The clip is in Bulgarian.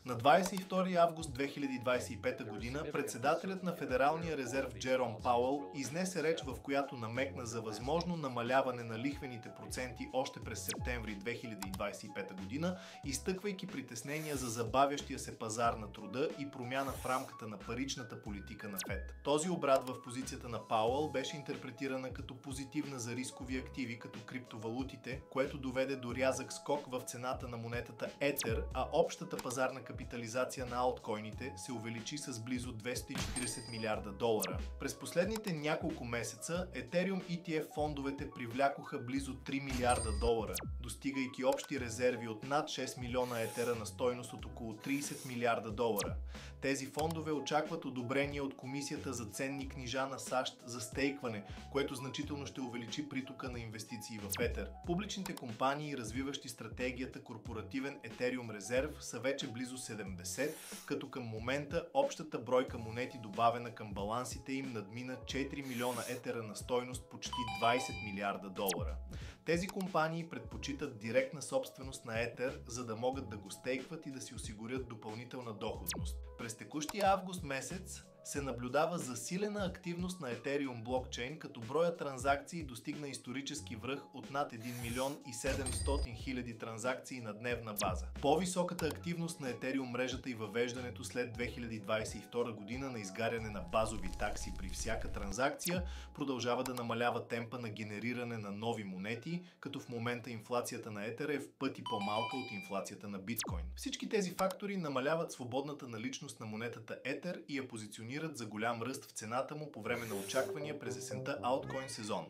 На 22 август 2025 година председателят на Федералния резерв Джером Пауъл изнесе реч, в която намекна за възможно намаляване на лихвените проценти още през септември 2025 година, изтъквайки притеснения за забавящия се пазар на труда и промяна в рамката на паричната политика на ФЕД. Този обрат в позицията на Пауъл беше интерпретирана като позитивна за рискови активи като криптовалутите, което доведе до рязък скок в цената на монетата Етер, а общата пазарна капитализация на алткойните се увеличи с близо 240 милиарда долара. През последните няколко месеца Ethereum ETF фондовете привлякоха близо 3 милиарда долара, достигайки общи резерви от над 6 милиона етера на стойност от около 30 милиарда долара. Тези фондове очакват одобрение от Комисията за ценни книжа на САЩ за стейкване, което значително ще увеличи притока на инвестиции в Етер. Публичните компании, развиващи стратегията корпоративен Ethereum резерв, са вече близо 70, като към момента общата бройка монети, добавена към балансите им, надмина 4 милиона етера на стойност почти 20 милиарда долара. Тези компании предпочитат директна собственост на Етер, за да могат да го стейкват и да си осигурят допълнителна доходност. През текущия август месец се наблюдава засилена активност на Ethereum блокчейн, като броят транзакции достигна исторически връх от над 1 милион и 700 хиляди транзакции на дневна база. По-високата активност на Ethereum мрежата и въвеждането след 2022 година на изгаряне на базови такси при всяка транзакция продължава да намалява темпа на генериране на нови монети, като в момента инфлацията на Етер е в пъти по-малка от инфлацията на биткоин. Всички тези фактори намаляват свободната наличност на монетата Етер и я позиционират за голям ръст в цената му по време на очаквания през есента алткоин сезон.